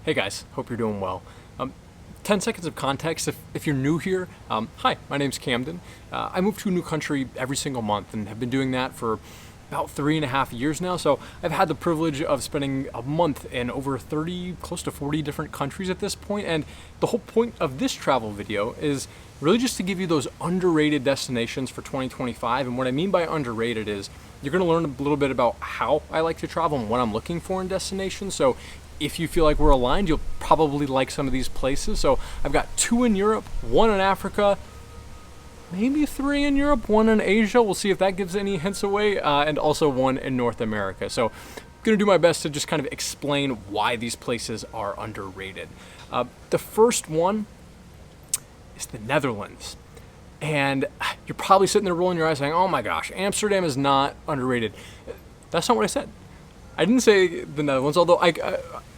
Hey guys, hope you're doing well. 10 seconds of context if you're new here. Hi, my name's Camden. I move to a new country every single month and have been doing that for about 3.5 years now. So I've had the privilege of spending a month in over 30, close to 40 different countries at this point. And the whole point of this travel video is really just to give you those underrated destinations for 2025. And what I mean by underrated is you're going to learn a little bit about how I like to travel and what I'm looking for in destinations. So if you feel like we're aligned, you'll probably like some of these places. So I've got 2 in Europe, 1 in Africa, maybe 3 in Europe, 1 in Asia. We'll see if that gives any hints away, and also 1 in North America. So I'm going to do my best to just kind of explain why these places are underrated. The first one is the Netherlands. And you're probably sitting there rolling your eyes saying, oh my gosh, Amsterdam is not underrated. That's not what I said. I didn't say the Netherlands, although I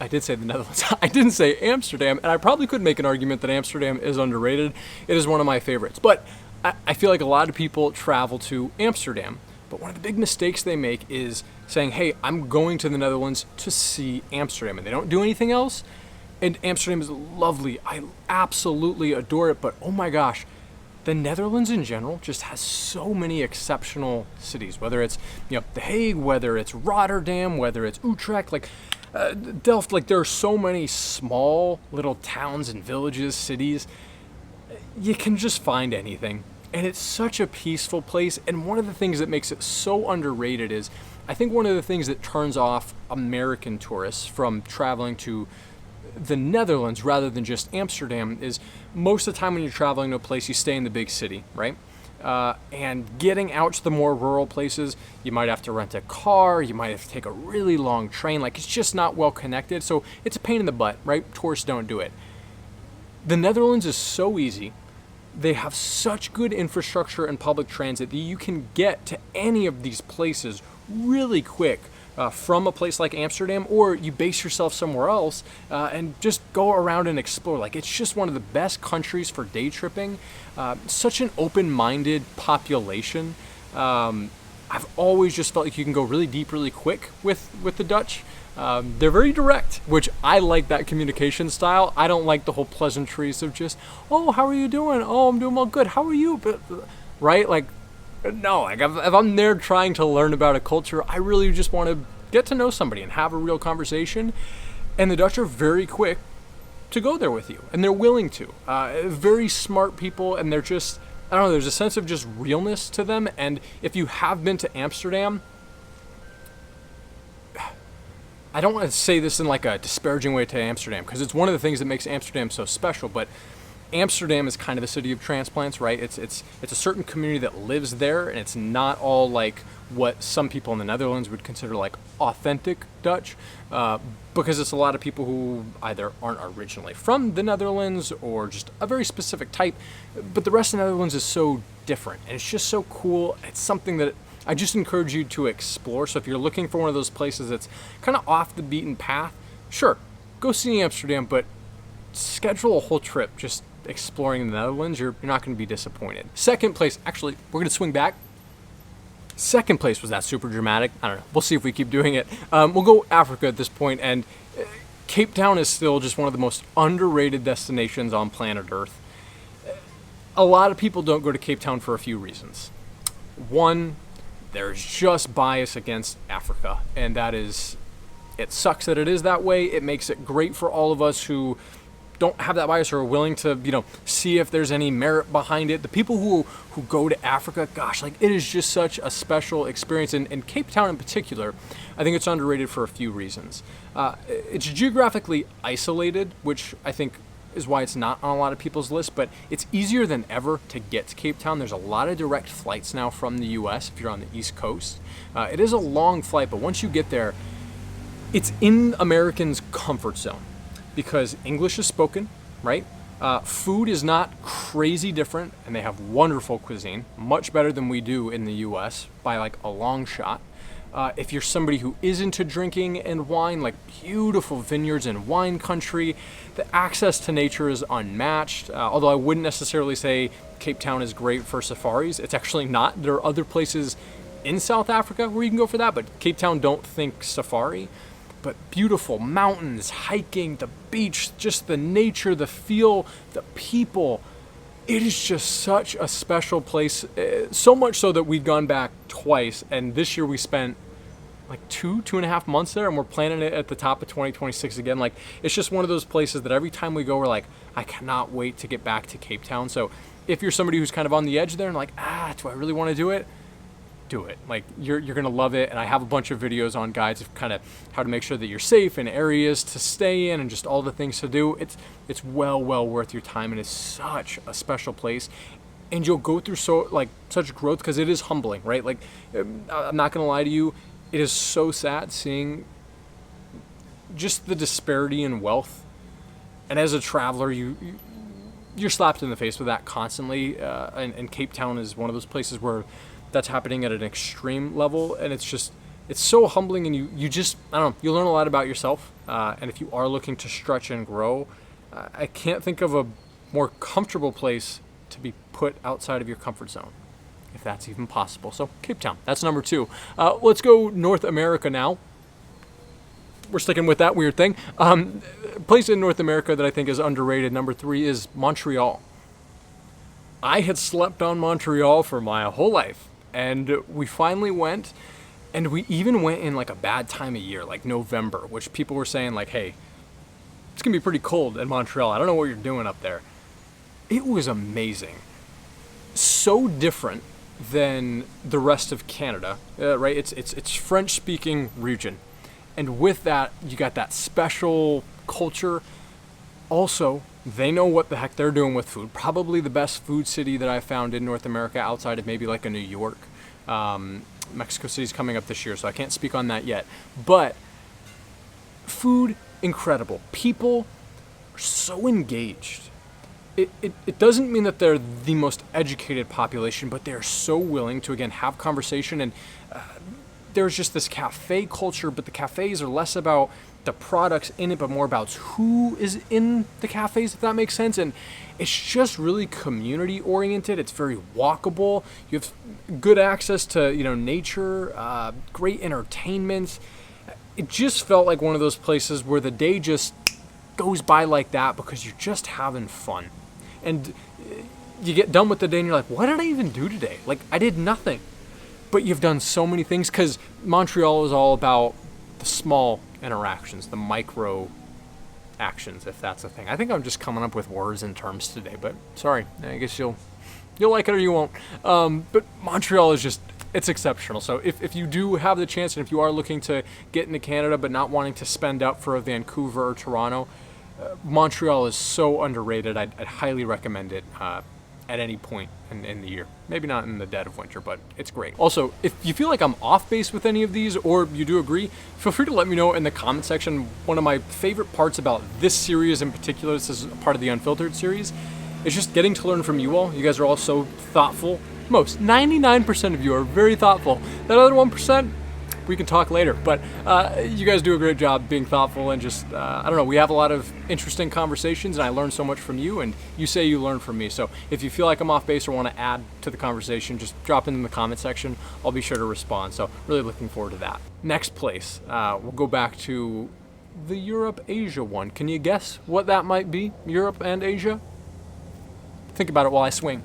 did say the Netherlands. I didn't say Amsterdam, and I probably could make an argument that Amsterdam is underrated. It is one of my favorites. But I feel like a lot of people travel to Amsterdam, but one of the big mistakes they make is saying, hey, I'm going to the Netherlands to see Amsterdam, and they don't do anything else. And Amsterdam is lovely. I absolutely adore it, but oh my gosh, the Netherlands in general just has so many exceptional cities, whether it's The Hague, whether it's Rotterdam, whether it's Utrecht, Delft. There are so many small little towns and villages, cities. You can just find anything, and it's such a peaceful place. And one of the things that makes it so underrated is, I think one of the things that turns off American tourists from traveling to the Netherlands rather than just Amsterdam is most of the time when you're traveling to a place, you stay in the big city, right? And getting out to the more rural places, you might have to rent a car, you might have to take a really long train. It's just not well connected, so it's a pain in the butt, right? Tourists don't do it. The Netherlands is so easy. They have such good infrastructure and public transit that you can get to any of these places really quick. From a place like Amsterdam, or you base yourself somewhere else and just go around and explore. It's just one of the best countries for day tripping. Such an open-minded population. I've always just felt like you can go really deep, really quick with the Dutch. They're very direct, which I like that communication style. I don't like the whole pleasantries of just, oh, how are you doing? Oh, I'm doing well, good. How are you? But, right? No, if I'm there trying to learn about a culture, I really just want to get to know somebody and have a real conversation. And the Dutch are very quick to go there with you, and they're willing to. Very smart people, and they're just, I don't know, there's a sense of just realness to them. And if you have been to Amsterdam, I don't want to say this in a disparaging way to Amsterdam, because it's one of the things that makes Amsterdam so special, but Amsterdam is kind of a city of transplants, right? It's a certain community that lives there, and it's not all what some people in the Netherlands would consider authentic Dutch, because it's a lot of people who either aren't originally from the Netherlands or just a very specific type, but the rest of the Netherlands is so different, and it's just so cool. It's something that I just encourage you to explore. So if you're looking for one of those places that's kind of off the beaten path, sure, go see Amsterdam, but schedule a whole trip just exploring the Netherlands. You're not going to be disappointed. Second place, actually, we're going to swing back. Second place, was that super dramatic? I don't know. We'll see if we keep doing it. We'll go Africa at this point, and Cape Town is still just one of the most underrated destinations on planet Earth. A lot of people don't go to Cape Town for a few reasons. One, there's just bias against Africa, and that is, it sucks that it is that way. It makes it great for all of us who don't have that bias or are willing to, see if there's any merit behind it. The people who go to Africa, gosh, it is just such a special experience. And Cape Town in particular, I think it's underrated for a few reasons. It's geographically isolated, which I think is why it's not on a lot of people's list, but it's easier than ever to get to Cape Town. There's a lot of direct flights now from the US if you're on the East Coast. It is a long flight, but once you get there, it's in Americans' comfort zone, because English is spoken, right? Food is not crazy different, and they have wonderful cuisine, much better than we do in the US by a long shot. If you're somebody who is into drinking and wine, beautiful vineyards and wine country, the access to nature is unmatched. Although I wouldn't necessarily say Cape Town is great for safaris. It's actually not. There are other places in South Africa where you can go for that, but Cape Town, don't think safari. but beautiful mountains, hiking, the beach, just the nature, the feel, the people. It is just such a special place. So much so that we've gone back twice, and this year we spent like 2.5 months there, and we're planning it at the top of 2026 again. Like, it's just one of those places that every time we go, we're like, I cannot wait to get back to Cape Town. So if you're somebody who's kind of on the edge there and like, do I really want to do it? Do it. Like, you're gonna love it. And I have a bunch of videos on guides of kind of how to make sure that you're safe and areas to stay in and just all the things to do. It's well worth your time, and it's such a special place. And you'll go through such growth, because it is humbling, right? Like, I'm not gonna lie to you, it is so sad seeing just the disparity in wealth. And as a traveler, you're slapped in the face with that constantly. And Cape Town is one of those places where that's happening at an extreme level. And it's so humbling. And you just, I don't know, you learn a lot about yourself. And if you are looking to stretch and grow, I can't think of a more comfortable place to be put outside of your comfort zone, if that's even possible. So Cape Town, that's number 2. Let's go North America now. We're sticking with that weird thing. Place in North America that I think is underrated, number 3, is Montreal. I had slept on Montreal for my whole life, and we finally went, and we even went in like a bad time of year, like November, which people were saying like, hey, it's gonna be pretty cold in Montreal. I don't know what you're doing up there. It was amazing. So different than the rest of Canada, right? It's French-speaking region, and with that, you got that special culture. Also, they know what the heck they're doing with food. Probably the best food city that I found in North America, outside of maybe like a New York. Mexico City's coming up this year, so I can't speak on that yet. But food, incredible. People are so engaged. It doesn't mean that they're the most educated population, but they're so willing to, again, have conversation. And there's just this cafe culture, but the cafes are less about the products in it, but more about who is in the cafes, if that makes sense. And it's just really community oriented. It's very walkable. You have good access to, nature, great entertainment. It just felt like one of those places where the day just goes by like that because you're just having fun. And you get done with the day and you're like, what did I even do today? Like, I did nothing. But you've done so many things, because Montreal is all about the small interactions, the micro actions, if that's a thing. I think I'm just coming up with words and terms today, but sorry, I guess you'll like it or you won't. But Montreal is just, it's exceptional. So if you do have the chance, and if you are looking to get into Canada but not wanting to spend up for a Vancouver or Toronto, Montreal is so underrated. I'd highly recommend it at any point in the year. Maybe not in the dead of winter, but it's great. Also, if you feel like I'm off base with any of these, or you do agree, feel free to let me know in the comment section. One of my favorite parts about this series in particular, this is part of the Unfiltered series, is just getting to learn from you all. You guys are all so thoughtful. 99% of you are very thoughtful. That other 1%, we can talk later, but you guys do a great job being thoughtful, and just, I don't know, we have a lot of interesting conversations, and I learn so much from you, and you say you learn from me. So if you feel like I'm off base or want to add to the conversation, just drop it in the comment section. I'll be sure to respond. So really looking forward to that. Next place, we'll go back to the Europe-Asia one. Can you guess what that might be? Europe and Asia? Think about it while I swing.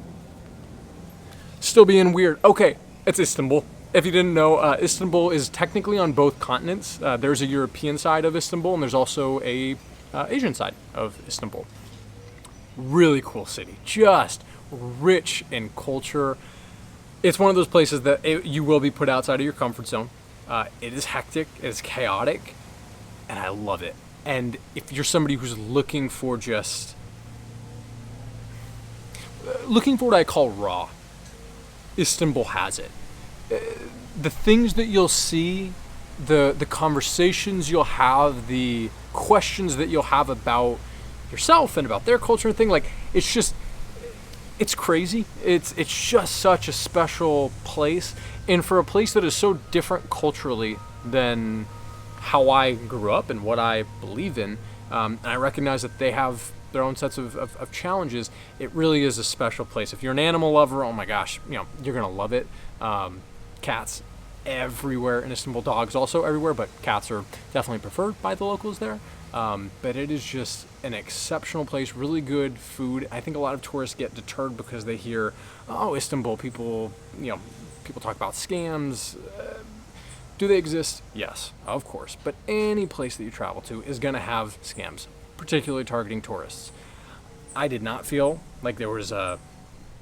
Still being weird. Okay, it's Istanbul. If you didn't know, Istanbul is technically on both continents. There's a European side of Istanbul, and there's also a Asian side of Istanbul. Really cool city, just rich in culture. It's one of those places that you will be put outside of your comfort zone. It is hectic, it is chaotic, and I love it. And if you're somebody who's looking for what I call raw, Istanbul has it. The things that you'll see, the conversations you'll have, the questions that you'll have about yourself and about their culture and thing, like, it's crazy. It's just such a special place, and for a place that is so different culturally than how I grew up and what I believe in, and I recognize that they have their own sets of challenges. It really is a special place. If you're an animal lover, oh my gosh, you're gonna love it. Cats, everywhere in Istanbul. Dogs also everywhere, but cats are definitely preferred by the locals there. But it is just an exceptional place, really good food. I think a lot of tourists get deterred because they hear, oh, Istanbul, people talk about scams. Do they exist? Yes, of course. But any place that you travel to is going to have scams, particularly targeting tourists. I did not feel like there was a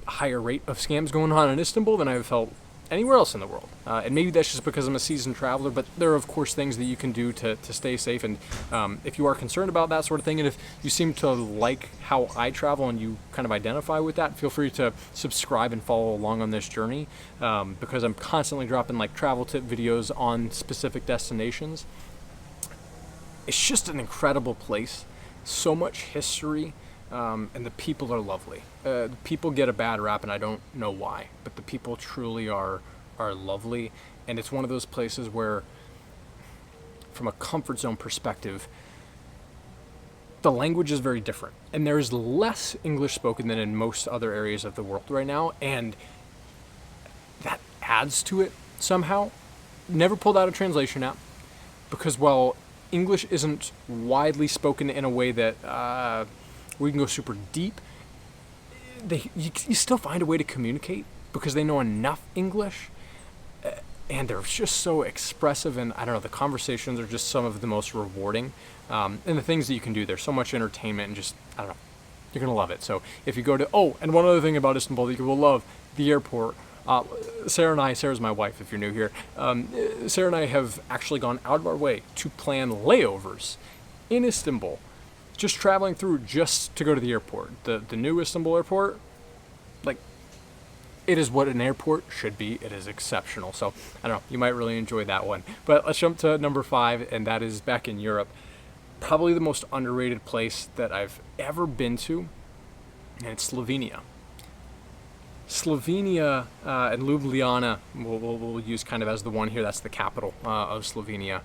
higher rate of scams going on in Istanbul than I've felt anywhere else in the world. And maybe that's just because I'm a seasoned traveler, but there are, of course, things that you can do to stay safe. And if you are concerned about that sort of thing, and if you seem to like how I travel and you kind of identify with that, feel free to subscribe and follow along on this journey, because I'm constantly dropping like travel tip videos on specific destinations. It's just an incredible place, so much history. And the people are lovely. People get a bad rap, and I don't know why, but the people truly are lovely. And it's one of those places where, from a comfort zone perspective, the language is very different. And there is less English spoken than in most other areas of the world right now, and that adds to it somehow. Never pulled out a translation app, because while English isn't widely spoken in a way that we can go super deep, you still find a way to communicate because they know enough English, and they're just so expressive, and I don't know, the conversations are just some of the most rewarding, and the things that you can do, there's so much entertainment, and just, I don't know, you're going to love it. So if you go to, and one other thing about Istanbul that you will love, the airport. Sarah's my wife if you're new here, Sarah and I have actually gone out of our way to plan layovers in Istanbul, just traveling through just to go to the airport. The new Istanbul airport, like, it is what an airport should be. It is exceptional. So, I don't know, you might really enjoy that one. But let's jump to number 5, and that is back in Europe. Probably the most underrated place that I've ever been to, and it's Slovenia. Slovenia and Ljubljana, we'll use kind of as the one here, that's the capital of Slovenia.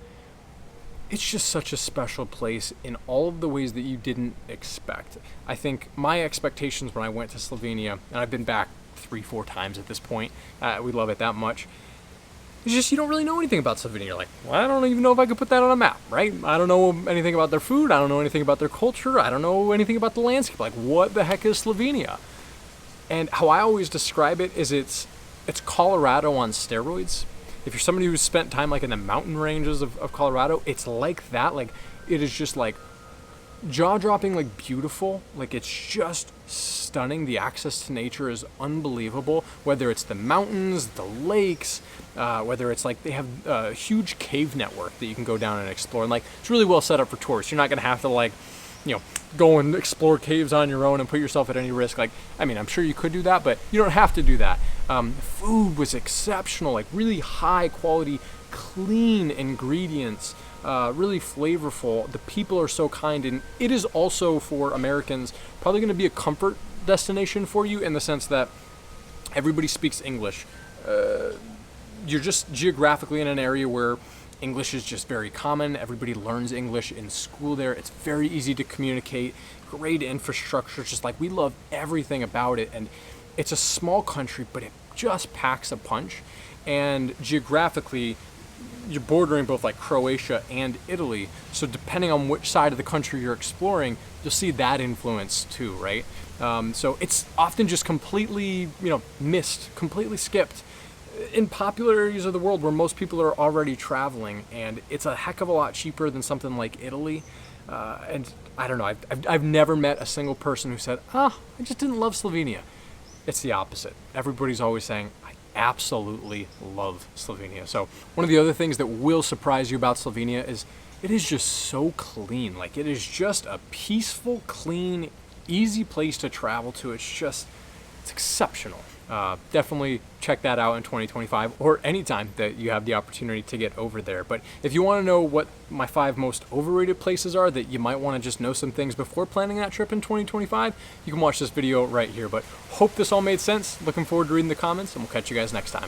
It's just such a special place in all of the ways that you didn't expect. I think my expectations when I went to Slovenia, and I've been back 3-4 times at this point, we love it that much, it's just you don't really know anything about Slovenia. You're like, well, I don't even know if I could put that on a map, right? I don't know anything about their food, I don't know anything about their culture, I don't know anything about the landscape. Like, what the heck is Slovenia? And how I always describe it is it's Colorado on steroids. If you're somebody who's spent time like in the mountain ranges of Colorado, it's like that. Like, it is just like jaw-dropping, like beautiful. Like, it's just stunning. The access to nature is unbelievable. Whether it's the mountains, the lakes, whether it's like they have a huge cave network that you can go down and explore. And like, it's really well set up for tourists. You're not going to have to like, go and explore caves on your own and put yourself at any risk. Like, I mean, I'm sure you could do that, but you don't have to do that. Food was exceptional, like really high quality, clean ingredients, really flavorful. The people are so kind, and it is also, for Americans, probably going to be a comfort destination for you in the sense that everybody speaks English. You're just geographically in an area where English is just very common. Everybody learns English in school there. It's very easy to communicate. Great infrastructure. Just like, we love everything about it. And it's a small country, but it just packs a punch. And geographically, you're bordering both like Croatia and Italy. So depending on which side of the country you're exploring, you'll see that influence too, right? So it's often just completely, missed, completely skipped in popular areas of the world where most people are already traveling, and it's a heck of a lot cheaper than something like Italy. And I don't know, I've never met a single person who said, I just didn't love Slovenia. It's the opposite. Everybody's always saying, I absolutely love Slovenia. So one of the other things that will surprise you about Slovenia is it is just so clean. Like, it is just a peaceful, clean, easy place to travel to. It's exceptional. Definitely check that out in 2025 or anytime that you have the opportunity to get over there. But if you want to know what my 5 most overrated places are that you might want to just know some things before planning that trip in 2025, you can watch this video right here. But hope this all made sense. Looking forward to reading the comments, and we'll catch you guys next time.